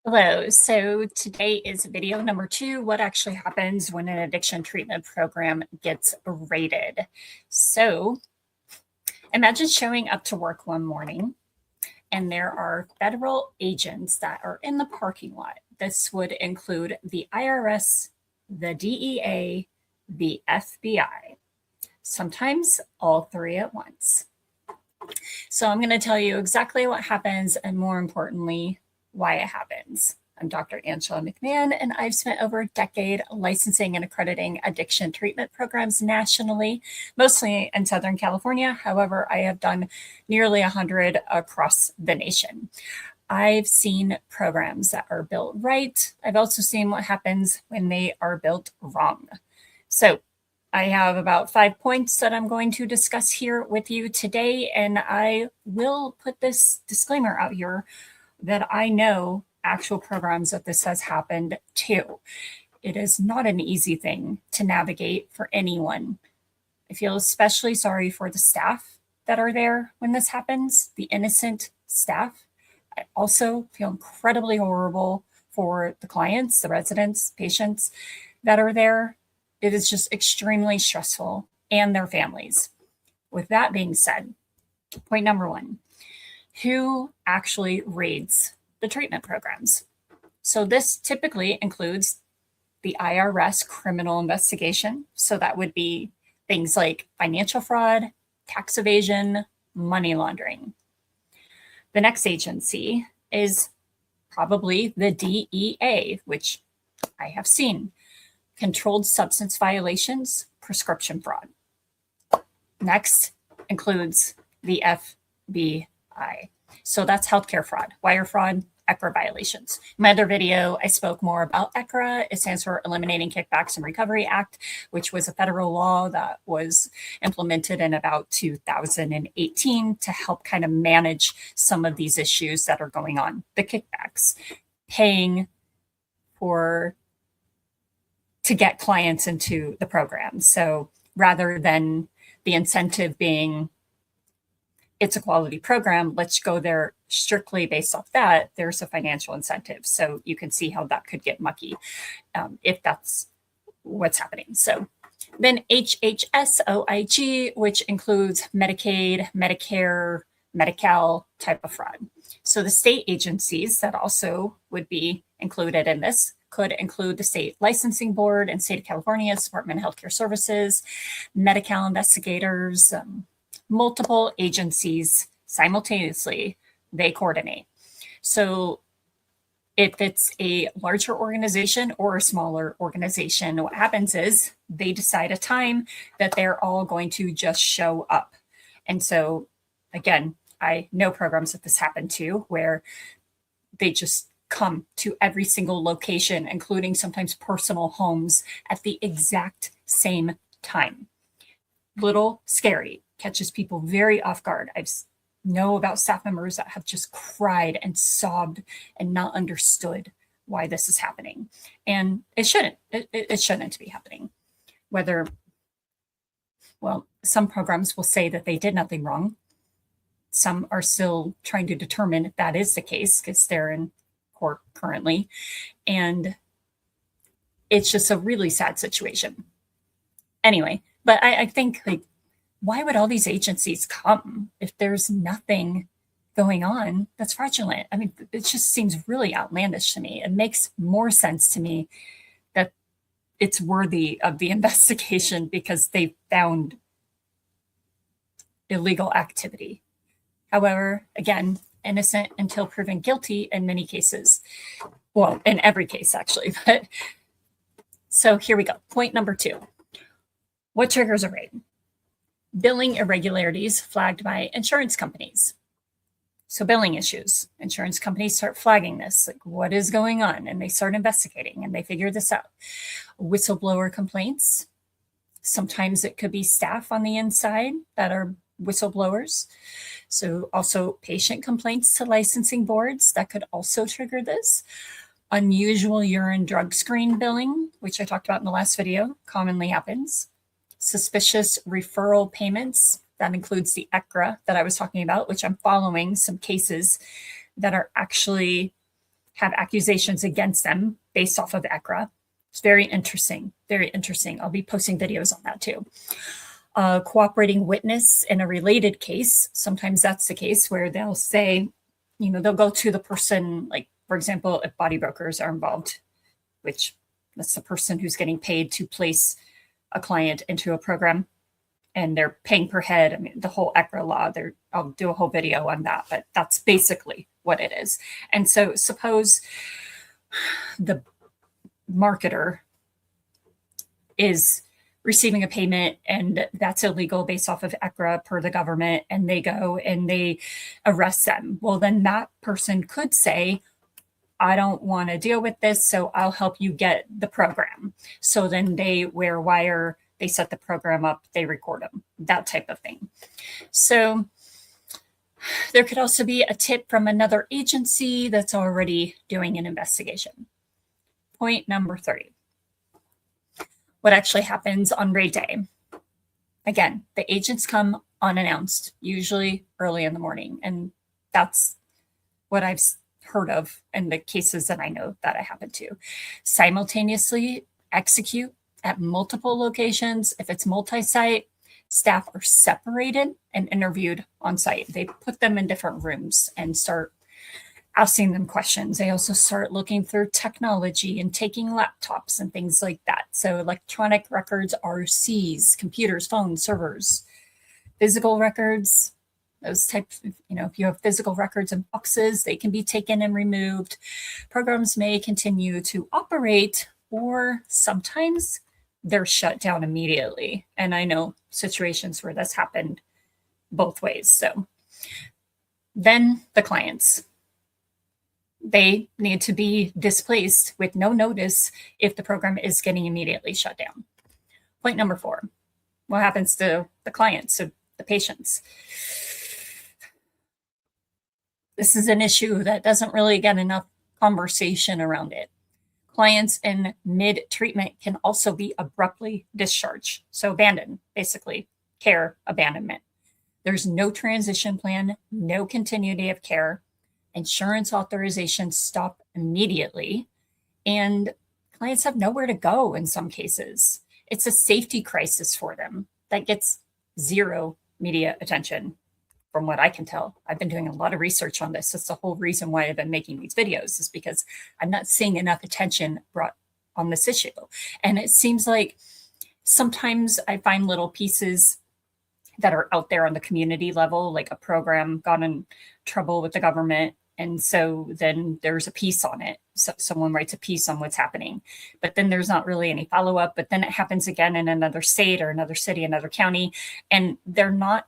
Hello. So today is video number 2, what actually happens when an addiction treatment program gets raided. So imagine showing up to work one morning and there are federal agents that are in the parking lot. This would include the IRS, the DEA, the FBI, sometimes all three at once. So I'm going to tell you exactly what happens and, more importantly, why it happens. I'm Dr. Angela McMahon, and I've spent over a decade licensing and accrediting addiction treatment programs nationally, mostly in Southern California. However, I have done nearly 100 across the nation. I've seen programs that are built right. I've also seen what happens when they are built wrong. So I have about 5 points that I'm going to discuss here with you today, and I will put this disclaimer out here that I know actual programs that this has happened to. It is not an easy thing to navigate for anyone. I feel especially sorry for the staff that are there when this happens, the innocent staff. I also feel incredibly horrible for the clients, the residents, patients that are there. It is just extremely stressful, and their families. With that being said, point number 1, who actually raids the treatment programs? So this typically includes the IRS criminal investigation. So that would be things like financial fraud, tax evasion, money laundering. The next agency is probably the DEA, which I have seen. Controlled substance violations, prescription fraud. Next includes the FBI. So that's healthcare fraud, wire fraud, IRS violations. In my other video, I spoke more about IRS. It stands for Eliminating Kickbacks and Recovery Act, which was a federal law that was implemented in about 2018 to help kind of manage some of these issues that are going on. The kickbacks, paying to get clients into the program. So rather than the incentive being it's a quality program, let's go there strictly based off that, there's a financial incentive. So you can see how that could get mucky if that's what's happening. So then HHS/OIG, which includes Medicaid, Medicare, Medi-Cal type of fraud. So the state agencies that also would be included in this could include the State Licensing Board and State of California's Department of Healthcare Services, Medi-Cal investigators, multiple agencies simultaneously, they coordinate. So if it's a larger organization or a smaller organization, what happens is they decide a time that they're all going to just show up. And so, again, I know programs that this happened to where they just come to every single location, including sometimes personal homes, at the exact same time. Little scary, catches people very off guard. I know about staff members that have just cried and sobbed and not understood why this is happening. And it shouldn't be happening. Some programs will say that they did nothing wrong. Some are still trying to determine if that is the case because they're in court currently. And it's just a really sad situation. Anyway, but I think, like, why would all these agencies come if there's nothing going on that's fraudulent? I mean, it just seems really outlandish to me. It makes more sense to me that it's worthy of the investigation because they found illegal activity. However, again, innocent until proven guilty in many cases. Well, in every case, actually. But so here we go. Point number 2. What triggers a raid? Billing irregularities flagged by insurance companies. So billing issues, insurance companies start flagging this, like what is going on? And they start investigating and they figure this out. Whistleblower complaints. Sometimes it could be staff on the inside that are whistleblowers. So also patient complaints to licensing boards that could also trigger this. Unusual urine drug screen billing, which I talked about in the last video, commonly happens. Suspicious referral payments, that includes the IRS that I was talking about, which I'm following some cases that are actually have accusations against them based off of IRS. It's very interesting, very interesting. I'll be posting videos on that too. Cooperating witness in a related case. Sometimes that's the case where they'll say, they'll go to the person, like, for example, if body brokers are involved, which that's the person who's getting paid to place a client into a program, and they're paying per head. I mean, the whole IRS law, I'll do a whole video on that, but that's basically what it is. And so suppose the marketer is receiving a payment and that's illegal based off of IRS per the government, and they go and they arrest them. Well, then that person could say, I don't want to deal with this, so I'll help you get the program. So then they wear wire, they set the program up, they record them, that type of thing. So there could also be a tip from another agency that's already doing an investigation. Point number 3. What actually happens on raid day? Again, the agents come unannounced, usually early in the morning. And that's what I've heard of in the cases that I know that I happen to. Simultaneously execute at multiple locations. If it's multi-site, staff are separated and interviewed on site. They put them in different rooms and start asking them questions. They also start looking through technology and taking laptops and things like that. So electronic records are seized, computers, phones, servers, physical records, those types of, if you have physical records in boxes, they can be taken and removed. Programs may continue to operate, or sometimes they're shut down immediately. And I know situations where that's happened both ways. So then the clients, they need to be displaced with no notice if the program is getting immediately shut down. Point number 4, what happens to the clients, so the patients? This is an issue that doesn't really get enough conversation around it. Clients in mid-treatment can also be abruptly discharged, so abandoned, basically, care abandonment. There's no transition plan, no continuity of care. Insurance authorizations stop immediately, and clients have nowhere to go in some cases. It's a safety crisis for them that gets zero media attention, from what I can tell. I've been doing a lot of research on this. That's the whole reason why I've been making these videos, is because I'm not seeing enough attention brought on this issue. And it seems like sometimes I find little pieces that are out there on the community level, like a program got in trouble with the government, and so then there's a piece on it. So someone writes a piece on what's happening, but then there's not really any follow-up. But then it happens again in another state or another city, another county, and they're not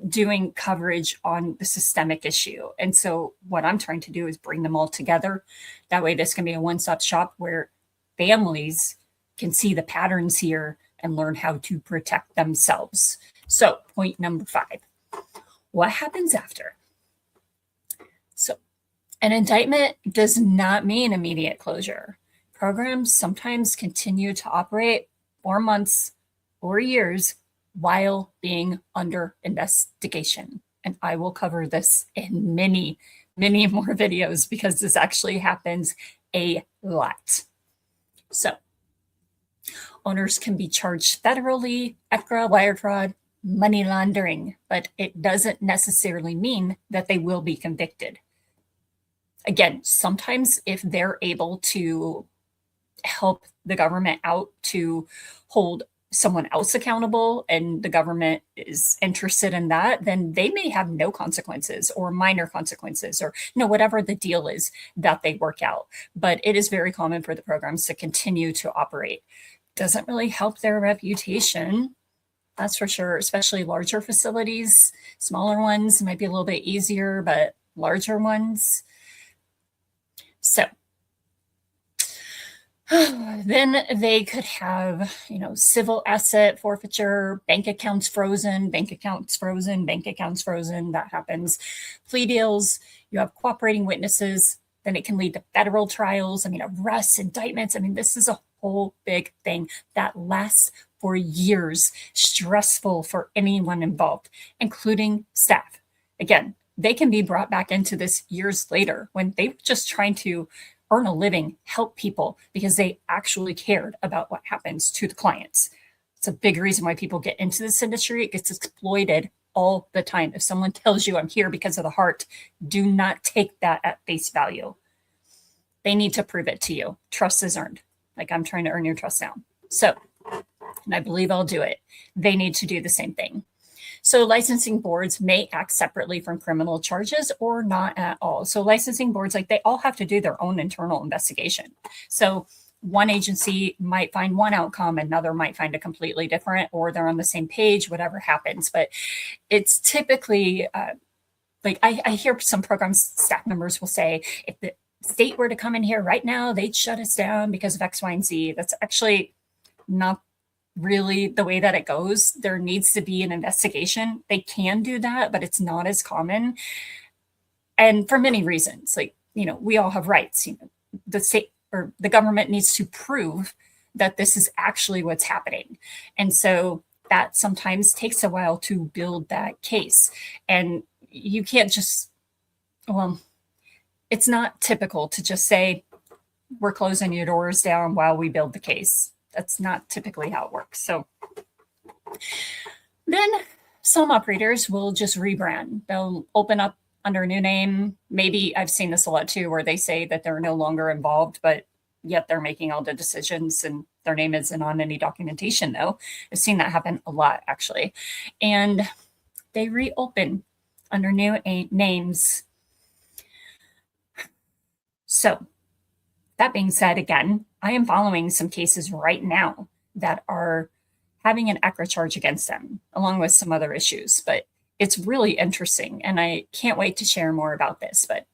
doing coverage on the systemic issue. And so what I'm trying to do is bring them all together. That way this can be a one-stop shop where families can see the patterns here and learn how to protect themselves. So point number 5, what happens after? So an indictment does not mean immediate closure. Programs sometimes continue to operate for months or years while being under investigation. And I will cover this in many, many more videos because this actually happens a lot. So owners can be charged federally, IRS, wire fraud, money laundering, but it doesn't necessarily mean that they will be convicted. Again, sometimes if they're able to help the government out to hold someone else accountable and the government is interested in that, then they may have no consequences or minor consequences, or whatever the deal is that they work out. But it is very common for the programs to continue to operate. Doesn't really help their reputation, that's for sure, especially larger facilities. Smaller ones might be a little bit easier, but larger ones. So then they could have, civil asset forfeiture, bank accounts frozen, bank accounts frozen, bank accounts frozen. That happens. Plea deals, you have cooperating witnesses, then it can lead to federal trials. Arrests, indictments. This is a whole big thing that lasts for years, stressful for anyone involved, including staff. Again, they can be brought back into this years later when they were just trying to earn a living, help people because they actually cared about what happens to the clients. It's a big reason why people get into this industry. It gets exploited all the time. If someone tells you I'm here because of the heart, do not take that at face value. They need to prove it to you. Trust is earned. Like, I'm trying to earn your trust now. So, and I believe I'll do it. They need to do the same thing. So licensing boards may act separately from criminal charges or not at all. So licensing boards, like, they all have to do their own internal investigation. So one agency might find one outcome, another might find a completely different, or they're on the same page, whatever happens. But it's typically like I hear some program staff members will say, if the state were to come in here right now, they'd shut us down because of X, Y, and Z. That's actually not really the way that it goes. There needs to be an investigation. They can do that, but it's not as common. And for many reasons, like, we all have rights. The state or the government needs to prove that this is actually what's happening. And so that sometimes takes a while to build that case. And you can't just, well, it's not typical to just say, we're closing your doors down while we build the case. That's not typically how it works. So then some operators will just rebrand. They'll open up under a new name. Maybe I've seen this a lot too, where they say that they're no longer involved, but yet they're making all the decisions and their name isn't on any documentation though. I've seen that happen a lot actually. And they reopen under new names. So that being said, again, I am following some cases right now that are having an ECRA charge against them, along with some other issues. But it's really interesting, and I can't wait to share more about this. But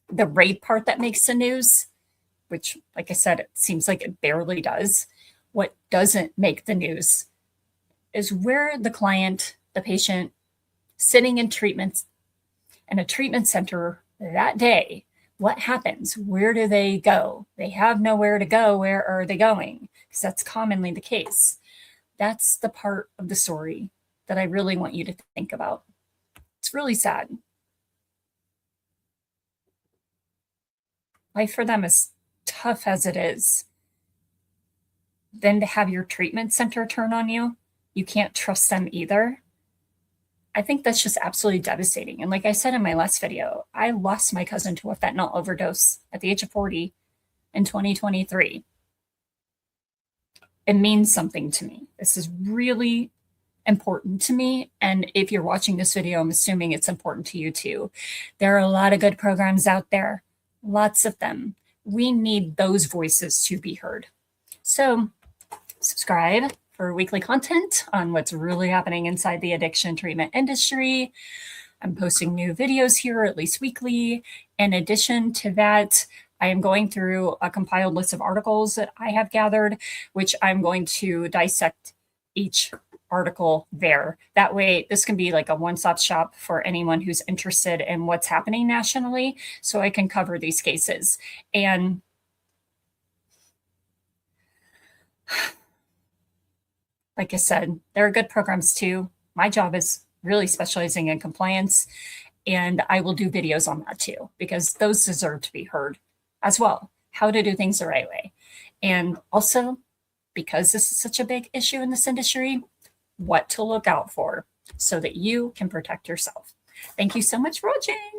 the raid part that makes the news, which, like I said, it seems like it barely does. What doesn't make the news is where the client, the patient, sitting in treatment in a treatment center that day. What happens? Where do they go? They have nowhere to go. Where are they going? Because that's commonly the case. That's the part of the story that I really want you to think about. It's really sad. Life for them is tough as it is. Then to have your treatment center turn on you, you can't trust them either. I think that's just absolutely devastating. And like I said in my last video, I lost my cousin to a fentanyl overdose at the age of 40 in 2023. It means something to me. This is really important to me. And if you're watching this video, I'm assuming it's important to you too. There are a lot of good programs out there, lots of them. We need those voices to be heard. So subscribe for weekly content on what's really happening inside the addiction treatment industry. I'm posting new videos here at least weekly. In addition to that, I am going through a compiled list of articles that I have gathered, which I'm going to dissect each article there. That way, this can be like a one-stop shop for anyone who's interested in what's happening nationally, so I can cover these cases. And like I said, there are good programs too. My job is really specializing in compliance, and I will do videos on that too, because those deserve to be heard as well. How to do things the right way. And also, because this is such a big issue in this industry, what to look out for so that you can protect yourself. Thank you so much for watching.